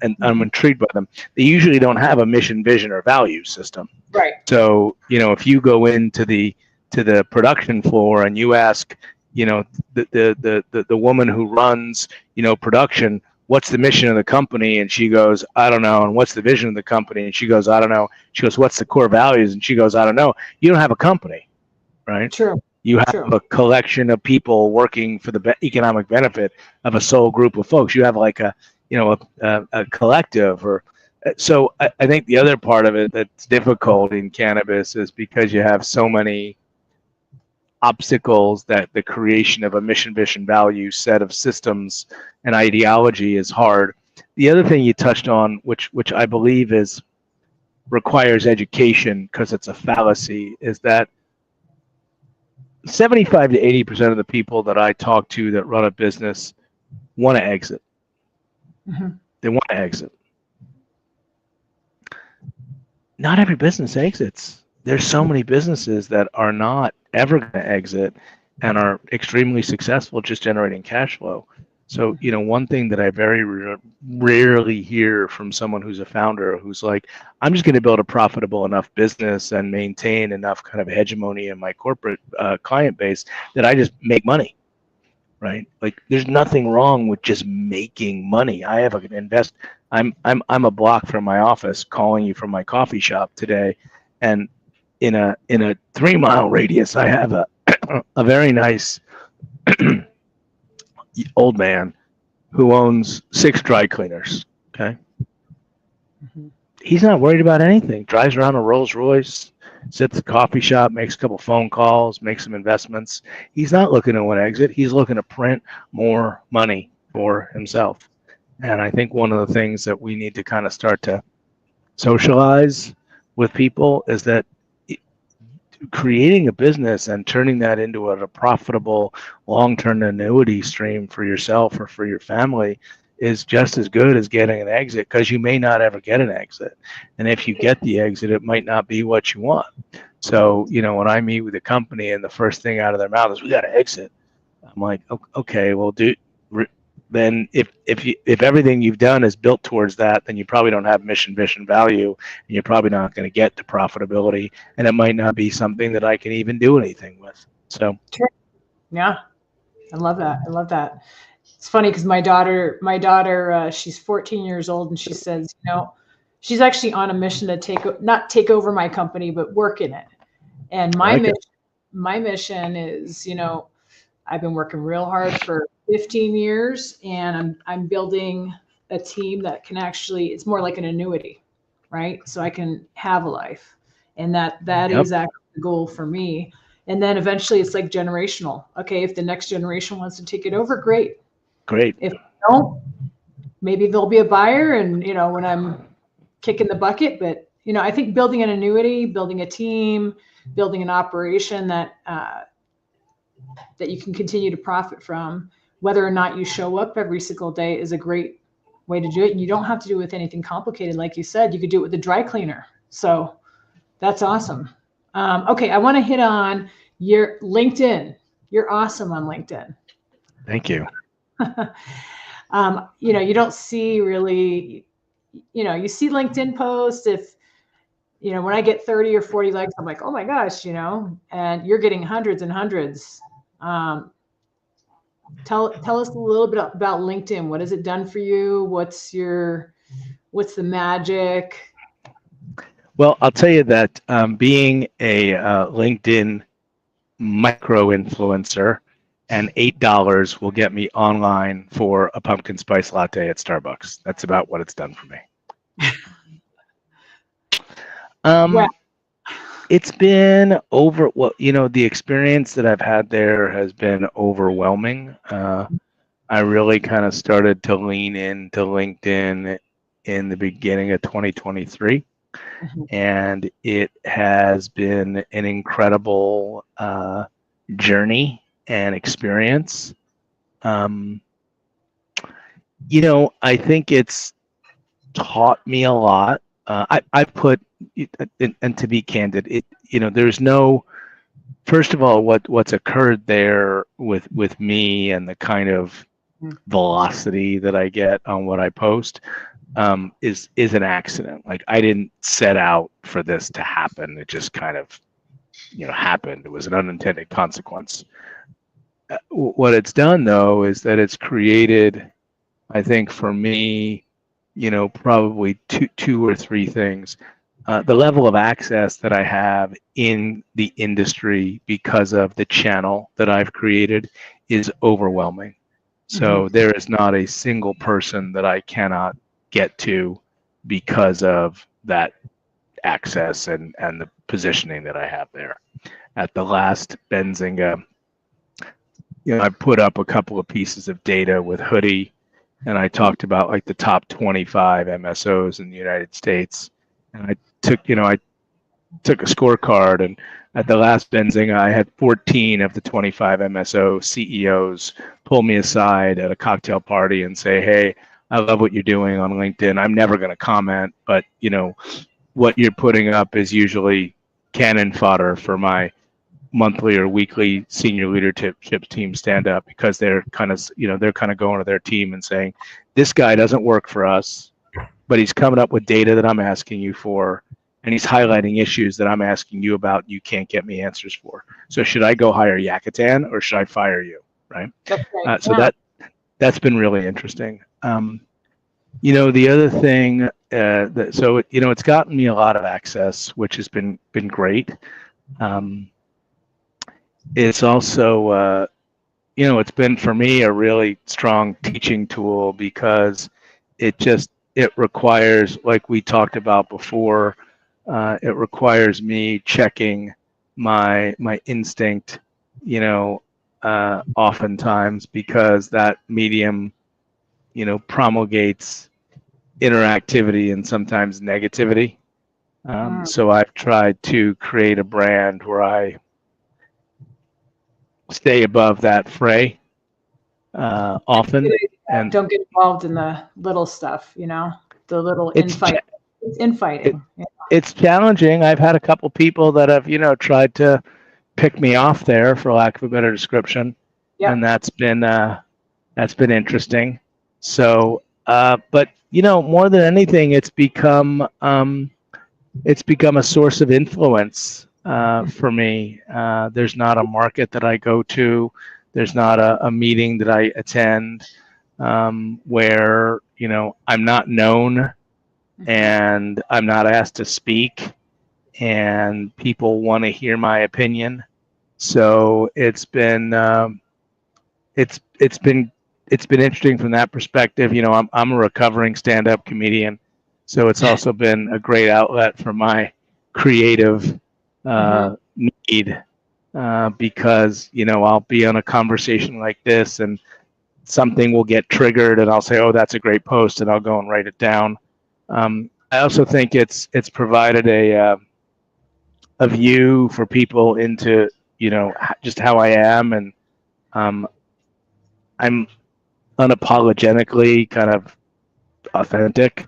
and I'm intrigued by them. They usually don't have a mission, vision, or value system. Right. So, if you go into the production floor and you ask, the woman who runs, production, what's the mission of the company? And she goes, I don't know. And what's the vision of the company? And she goes, I don't know. She goes, what's the core values? And she goes, I don't know. You don't have a company, right? True. You have a collection of people working for the economic benefit of a sole group of folks. You have like a collective. So I think the other part of it that's difficult in cannabis is because you have so many obstacles that the creation of a mission, vision, value set of systems and ideology is hard. The other thing you touched on, which I believe requires education because it's a fallacy, is that 75 to 80% of the people that I talk to that run a business want to exit. They want to exit. Not every business exits. There's so many businesses that are not ever going to exit and are extremely successful just generating cash flow. So, one thing that I very rarely hear from someone who's a founder who's like, I'm just going to build a profitable enough business and maintain enough kind of hegemony in my corporate client base that I just make money, right? Like, there's nothing wrong with just making money. I have I'm a block from my office calling you from my coffee shop today, and in a 3-mile radius, I have a very nice old man who owns 6 dry cleaners. Okay. He's not worried about anything. Drives around a Rolls Royce, sits at the coffee shop, makes a couple phone calls, makes some investments. He's not looking to exit. He's looking to print more money for himself. And I think one of the things that we need to kind of start to socialize with people is that creating a business and turning that into a profitable long-term annuity stream for yourself or for your family is just as good as getting an exit, because you may not ever get an exit. And if you get the exit, it might not be what you want. So, when I meet with a company and the first thing out of their mouth is, we got to exit. I'm like, okay, well, then if everything you've done is built towards that, then you probably don't have mission, vision, value, and you're probably not going to get to profitability, and it might not be something that I can even do anything with. So, yeah, I love that. It's funny because my daughter, she's 14 years old, and she says, she's actually on a mission to not take over my company, but work in it. And my mission is, I've been working real hard for 15 years, and I'm building a team that can it's more like an annuity, right? So I can have a life, and that is actually the goal for me. And then eventually it's like generational. Okay, if the next generation wants to take it over, great. If they don't, maybe there'll be a buyer, and when I'm kicking the bucket. But I think building an annuity, building a team, building an operation that you can continue to profit from, whether or not you show up every single day, is a great way to do it. And you don't have to do it with anything complicated. Like you said, you could do it with a dry cleaner. So that's awesome. Okay, I want to hit on your LinkedIn. You're awesome on LinkedIn. Thank you. You don't see really, you see LinkedIn posts. If, when I get 30 or 40 likes, I'm like, oh my gosh, and you're getting hundreds and hundreds. Tell us a little bit about LinkedIn. What has it done for you? What's the magic? Well, I'll tell you that being a LinkedIn micro influencer, and $8 will get me online for a pumpkin spice latte at Starbucks. That's about what it's done for me. It's been the experience that I've had there has been overwhelming. I really kind of started to lean into LinkedIn in the beginning of 2023. Mhm. And it has been an incredible journey and experience. Um, I think it's taught me a lot. I put, and to be candid, there's no, first of all, what's occurred there with me and the kind of Mhm. velocity that I get on what I post is an accident. Like, I didn't set out for this to happen. It just kind of, happened. It was an unintended consequence. What it's done though is that it's created, I think for me, probably two or three things. The level of access that I have in the industry because of the channel that I've created is overwhelming. So there is not a single person that I cannot get to because of that access and the positioning that I have there. At the last Benzinga, I put up a couple of pieces of data with Hoodie, and I talked about like the top 25 MSOs in the United States. And I took a scorecard, and at the last Benzinga, I had 14 of the 25 MSO CEOs pull me aside at a cocktail party and say, "Hey, I love what you're doing on LinkedIn. I'm never going to comment, but what you're putting up is usually cannon fodder for my monthly or weekly senior leadership team stand up, because they're kind of going to their team and saying, this guy doesn't work for us, but he's coming up with data that I'm asking you for, and he's highlighting issues that I'm asking you about, you can't get me answers for. So should I go hire Yakatan or should I fire you?" Right? That's right. So that's been really interesting. The other thing, it's gotten me a lot of access, which has been great. It's also it's been for me a really strong teaching tool, because it requires, like we talked about before, it requires me checking my instinct, oftentimes, because that medium, promulgates interactivity and sometimes negativity. So I've tried to create a brand where I stay above that fray often. And don't get involved in the little stuff, the little it's infighting. it's challenging. I've had a couple people that have tried to pick me off there, for lack of a better description. Yep. And that's been interesting. So but more than anything, it's become a source of influence for me. There's not a market that I go to, there's not a meeting that I attend where I'm not known and I'm not asked to speak, and people want to hear my opinion. So it's been interesting from that perspective. I'm a recovering stand-up comedian, so it's also been a great outlet for my creative need, because I'll be on a conversation like this and something will get triggered, and I'll say, "Oh, that's a great post," and I'll go and write it down. I also think it's provided a view for people into just how I am, and I'm unapologetically kind of authentic,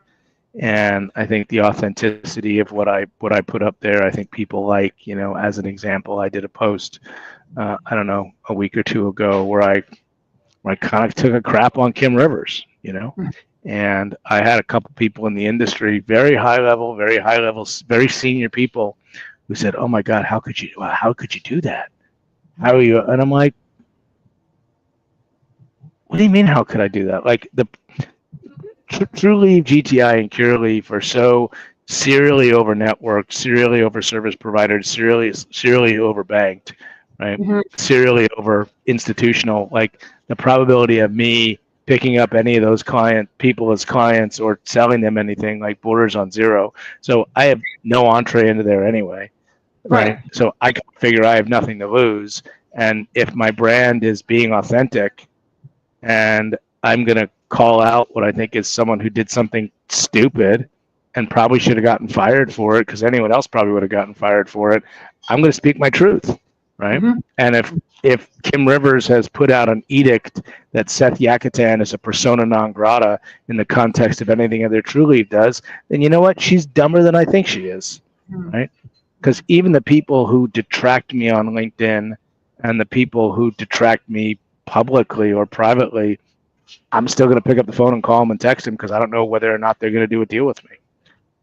and I think the authenticity of what I put up there, I think people like. As an example, I did a post I don't know, a week or two ago, where I kind of took a crap on Kim Rivers, and I had a couple people in the industry, very high level, very senior people, who said, "Oh my God, how could you do that? How are you?" And I'm like, "What do you mean? How could I do that?" Like, the Trulieve, GTI, and Curaleaf are so serially over networked, serially over service provided, serially over banked, right? Serially over institutional. Like, the probability of me picking up any of those people as clients or selling them anything, like, borders on zero. So I have no entree into there anyway, right? So I figure I have nothing to lose, and if my brand is being authentic, and I'm gonna call out what I think is someone who did something stupid, and probably should have gotten fired for it because anyone else probably would have gotten fired for it. I'm going to speak my truth, right? Mm-hmm. And if Kim Rivers has put out an edict that Seth Yakatan is a persona non grata in the context of anything other Trulieve does, then you know what? She's dumber than I think she is, right? Because even the people who detract me on LinkedIn and the people who detract me publicly or privately, I'm still going to pick up the phone and call them and text them because I don't know whether or not they're going to do a deal with me.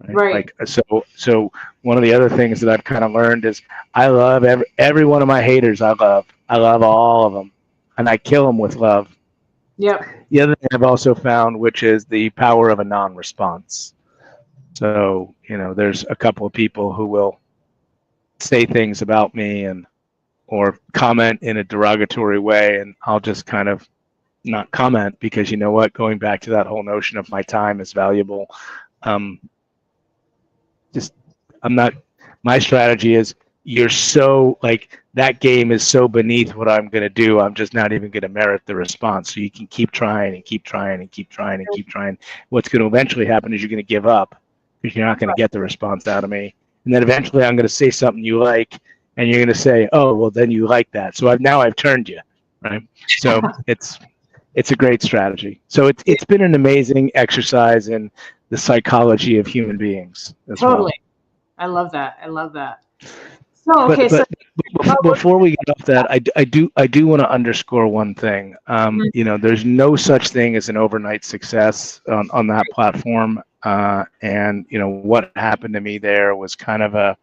Right. Like so one of the other things that I've kind of learned is I love every one of my haters. I love all of them, and I kill them with love. Yep. The other thing I've also found, which is the power of a non-response. So, there's a couple of people who will say things about me or comment in a derogatory way, and I'll just kind of not comment because you know what? Going back to that whole notion of my time is valuable. My strategy is you're so like that game is so beneath what I'm going to do. I'm just not even going to merit the response. So you can keep trying and keep trying and keep trying and keep trying. What's going to eventually happen is you're going to give up because you're not going to get the response out of me. And then eventually I'm going to say something you like and you're going to say, oh, well, then you like that. So I've turned you, right? So it's a great strategy. So it's been an amazing exercise in the psychology of human beings. Totally. Well. I love that. So, okay. But before we get off that, I do want to underscore one thing. There's no such thing as an overnight success on that platform. And what happened to me there was kind of a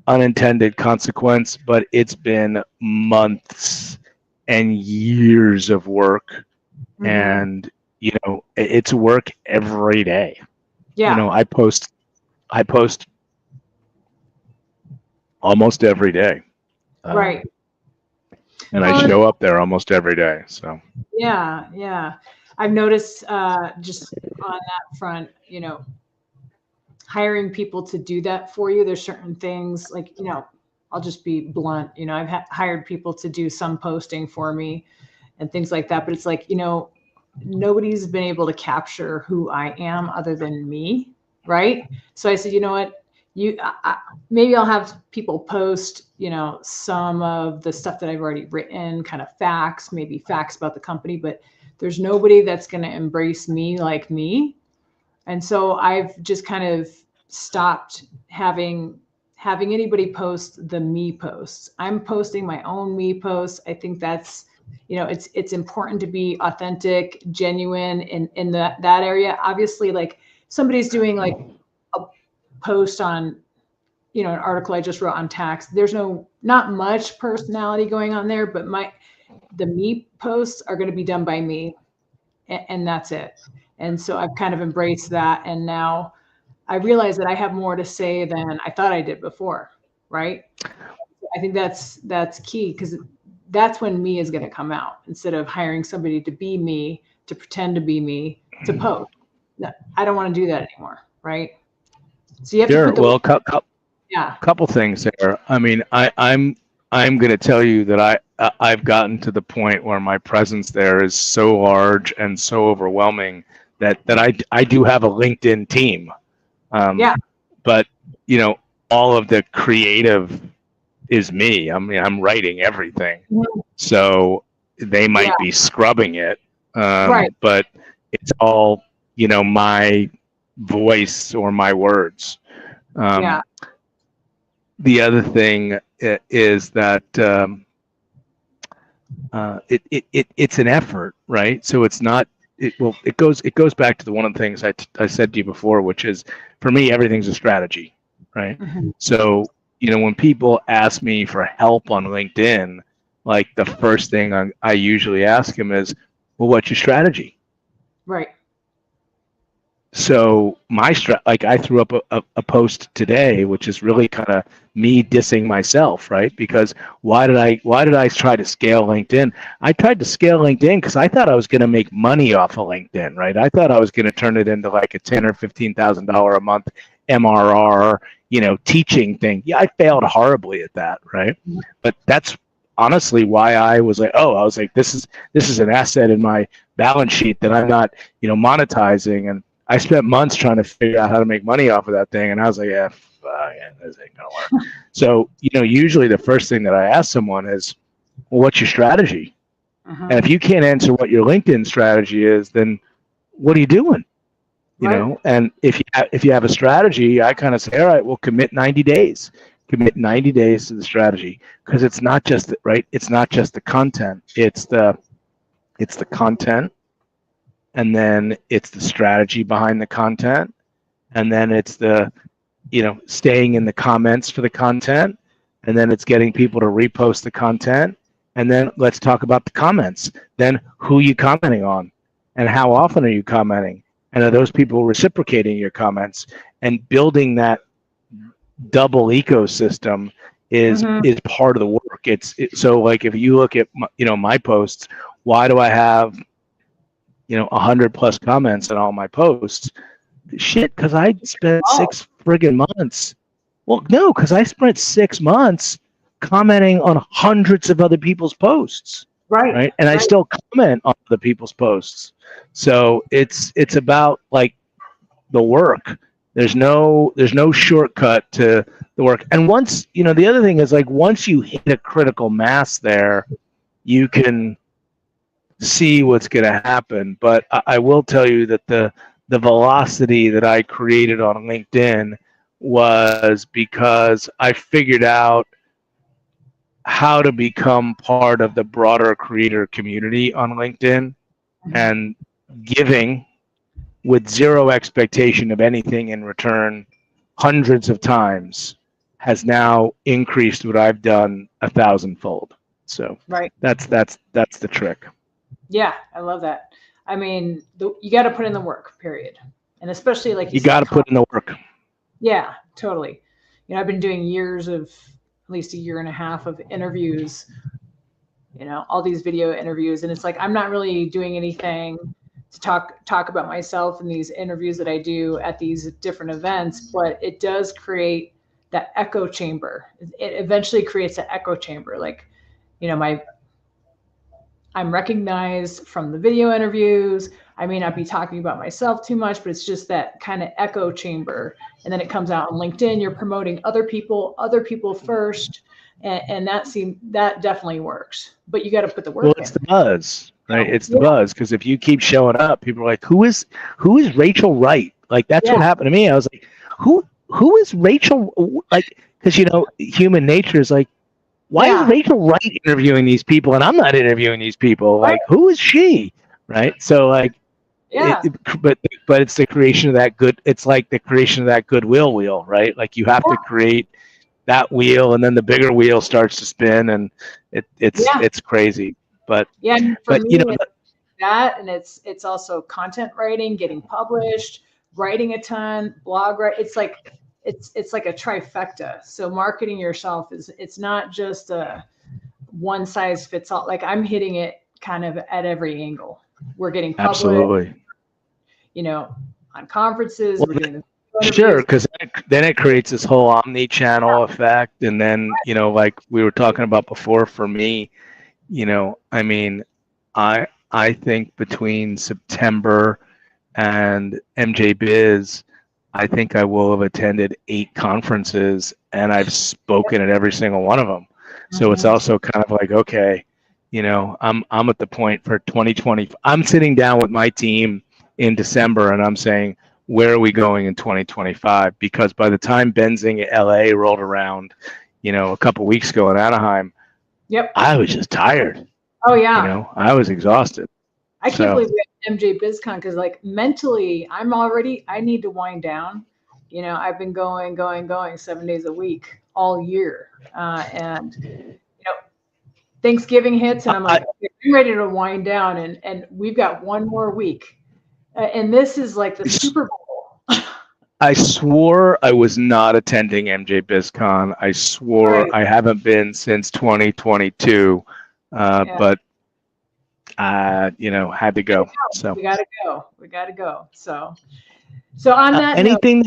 unintended consequence, but it's been months and years of work, and it's work every day. Yeah. I post almost every day. Right. And I show up there almost every day. So yeah. I've noticed just on that front, hiring people to do that for you. There's certain things like, I'll just be blunt. I've hired people to do some posting for me and things like that. But it's like, nobody's been able to capture who I am other than me. Right. So I said, you know what? Maybe I'll have people post, some of the stuff that I've already written, kind of facts, maybe facts about the company, but there's nobody that's going to embrace me like me. And so I've just kind of stopped having anybody post the me posts. I'm posting my own me posts. I think that's, it's important to be authentic, genuine in that area. Obviously, like somebody's doing like a post on, an article I just wrote on tax. There's not much personality going on there, but the me posts are going to be done by me, and that's it. And so I've kind of embraced that, and now I realize that I have more to say than I thought I did before, right? I think that's key, because that's when me is going to come out, instead of hiring somebody to be me, to pretend to be me, to post. No, I don't want to do that anymore, right? So you have to put couple things there. I mean, I'm going to tell you that I've gotten to the point where my presence there is so large and so overwhelming that I do have a LinkedIn team. But all of the creative is me. I mean, I'm writing everything, so they might be scrubbing it, but it's all my voice or my words. The other thing is that it's an effort, right? So it's not. It goes back to one of the things I said to you before, which is, for me, everything's a strategy, right? So when people ask me for help on LinkedIn, like the first thing I usually ask them is, well, what's your strategy? Right. So I threw up a post today, which is really kind of me dissing myself, right? Because why did I try to scale LinkedIn? I tried to scale LinkedIn because I thought I was going to make money off of LinkedIn, right? I thought I was going to turn it into like a $10,000 or $15,000 a month MRR, teaching thing. Yeah, I failed horribly at that, right? But that's honestly why I was like, this is an asset in my balance sheet that I'm not, monetizing. And I spent months trying to figure out how to make money off of that thing, and I was like, yeah, this ain't gonna work. So, usually the first thing that I ask someone is, well, what's your strategy? And if you can't answer what your LinkedIn strategy is, then what are you doing? And if you have a strategy, I kind of say, all right, well, commit 90 days. Commit 90 days to the strategy, because it's not just it's not just the content. It's the content, and then it's the strategy behind the content, and then it's the staying in the comments for the content, and then it's getting people to repost the content, and then let's talk about the comments. Then who are you commenting on, and how often are you commenting, and are those people reciprocating your comments? And building that double ecosystem is part of the work. So like, if you look at my posts, why do I have 100 plus comments on all my posts? Shit, because I spent 6 friggin' months. Well, no, because I spent 6 months commenting on hundreds of other people's posts. Right. And I still comment on other people's posts. So it's about like the work. There's no shortcut to the work. And once, the other thing is, like, once you hit a critical mass there, you can see what's going to happen. But I will tell you that the velocity that I created on LinkedIn was because I figured out how to become part of the broader creator community on LinkedIn, and giving with zero expectation of anything in return hundreds of times has now increased what I've done 1,000-fold. So that's the trick. Yeah, I love that. I mean, you got to put in the work, period. And especially like you got to put in the work. Yeah, totally. I've been doing years of, at least a year and a half of interviews, all these video interviews. And it's like, I'm not really doing anything to talk about myself in these interviews that I do at these different events, but it does create that echo chamber. It eventually creates an echo chamber. Like, I'm recognized from the video interviews. I may not be talking about myself too much, but it's just that kind of echo chamber. And then it comes out on LinkedIn. You're promoting other people first. And that definitely works. But you got to put the work in. Well, it's the buzz, right? It's the buzz. Because if you keep showing up, people are like, who is Rachel Wright? Like, that's what happened to me. I was like, who is Rachel? Like, because, human nature is like, why is Rachel Wright interviewing these people and I'm not interviewing these people? Like, who is she? Right. So, like, but it's the creation of that good. It's like the creation of that goodwill wheel, right? Like, you have to create that wheel, and then the bigger wheel starts to spin, and it's crazy. But for me, that, and it's also content writing, getting published, writing a ton, blog write. It's like a trifecta. So marketing yourself it's not just a one size fits all. Like, I'm hitting it kind of at every angle. We're getting published, absolutely, on conferences. We're doing sure, because then it creates this whole omni-channel effect. And then, like we were talking about before, for me, I mean, I think between September and MJ Biz, I think I will have attended 8 conferences, and I've spoken at every single one of them. So it's also kind of like, okay, I'm at the point for 2020. I'm sitting down with my team in December, and I'm saying, where are we going in 2025? Because by the time Benzing LA rolled around, a couple weeks ago in Anaheim, I was just tired. Oh yeah. I was exhausted. I can't believe we have MJ BizCon, because like mentally I need to wind down. I've been going 7 days a week all year. And Thanksgiving hits, and I'm like, I'm ready to wind down, and we've got one more week. And this is like the Super Bowl. I swore I was not attending MJ BizCon. I swore I haven't been since 2022, but had to go. So we gotta go. So on that anything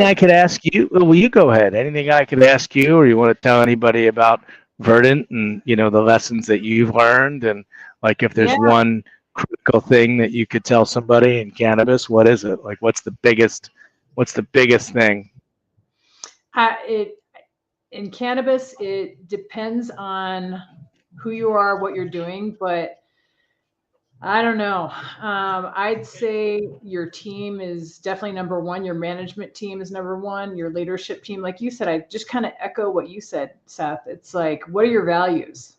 I could ask you? Well, you go ahead. Anything I could ask you, or you want to tell anybody about Verdant and the lessons that you've learned, and like if there's one critical thing that you could tell somebody in cannabis? What is it? Like, what's the biggest thing? In cannabis, it depends on who you are, what you're doing, but I don't know. I'd say your team is definitely number one. Your management team is number one. Your leadership team, like you said, I just kind of echo what you said, Seth. It's like, what are your values?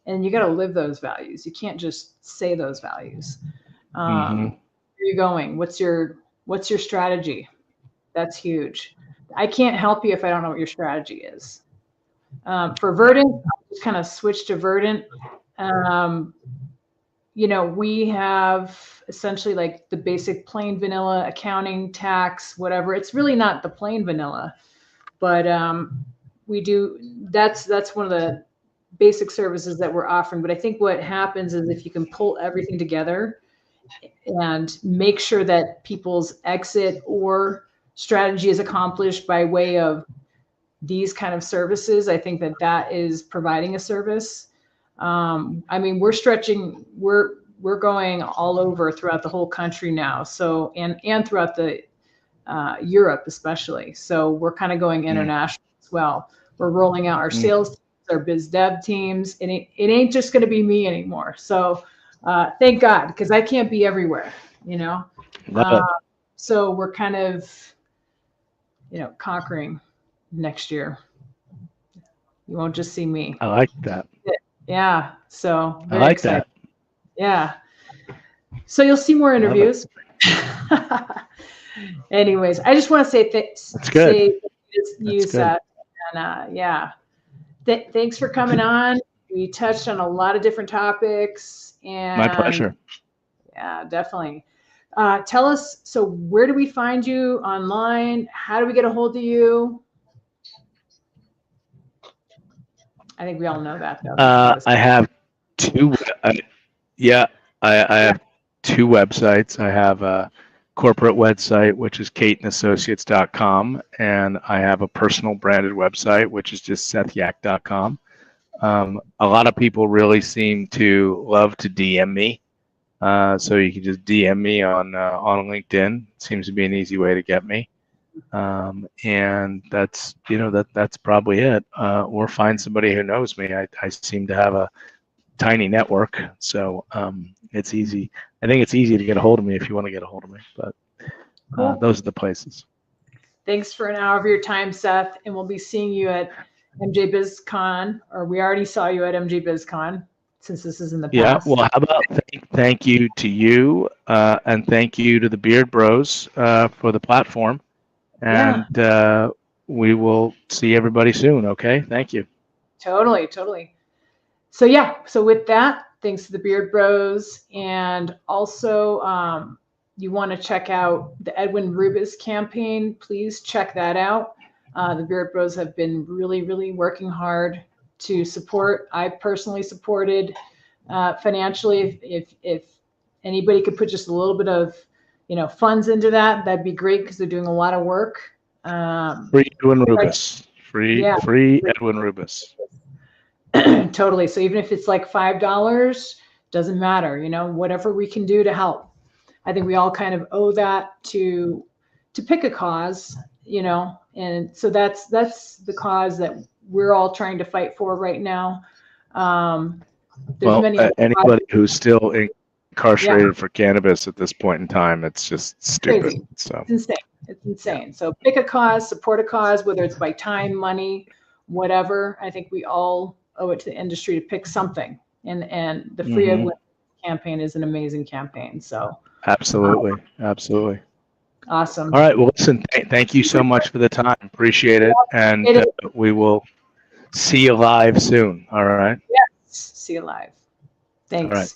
And you got to live those values. You can't just say those values. Where are you going? What's your strategy? That's huge. I can't help you if I don't know what your strategy is. For Verdant, I'll just kind of switch to Verdant. We have essentially like the basic plain vanilla accounting, tax, whatever. It's really not the plain vanilla, but we do. That's one of the basic services that we're offering. But I think what happens is if you can pull everything together and make sure that people's exit or strategy is accomplished by way of these kind of services, I think that is providing a service. We're stretching, we're going all over throughout the whole country now. So, and throughout the Europe, especially. So we're kind of going international as well. We're rolling out our sales teams, our biz dev teams, and it ain't just going to be me anymore. So thank God, because I can't be everywhere, so we're kind of, conquering next year. You won't just see me. I like that. Yeah. So I like excited. That. Yeah. So you'll see more interviews. Anyways, I just want to say That's good. You, Seth, and thanks for coming on. We touched on a lot of different topics, and my pleasure. Yeah, definitely. Tell us, so where do we find you online? How do we get a hold of you? I think we all know that, though. I have two. I have two websites. I have a corporate website, which is KatanAssociates.com, and I have a personal branded website, which is just SethYak.com. A lot of people really seem to love to DM me, so you can just DM me on LinkedIn. It seems to be an easy way to get me. And that's that's probably it, or find somebody who knows me. I seem to have a tiny network, so it's easy. I think it's easy to get a hold of me if you want to get a hold of me, but cool. Those are the places. Thanks for an hour of your time, Seth, and we'll be seeing you at MJ BizCon, or we already saw you at MJ BizCon, since this is in the past. Yeah, well, how about thank you to you, and thank you to the Beard Bros for the platform. And we will see everybody soon, okay? Thank you. Totally. So with that, thanks to the Beard Bros. And also, you want to check out the Edwin Rubis campaign, please check that out. The Beard Bros have been really, really working hard to support. I personally supported financially. If anybody could put just a little bit of funds into that'd be great, because they're doing a lot of work. Free Edwin Rubis. Free Edwin Rubis. Totally. So even if it's like $5, doesn't matter, whatever we can do to help. I think we all kind of owe that to pick a cause, and so that's the cause that we're all trying to fight for right now. Anybody who's still incarcerated for cannabis at this point in time, it's just stupid. Crazy. So it's insane. Yeah. So pick a cause, support a cause, whether it's by time, money, whatever. I think we all owe it to the industry to pick something, and the Free Edwin campaign is an amazing campaign. So absolutely. Awesome. All right, well, listen, thank you so much for the time. Appreciate it, and we will see you live soon. All right. Yes, see you live. Thanks. All right.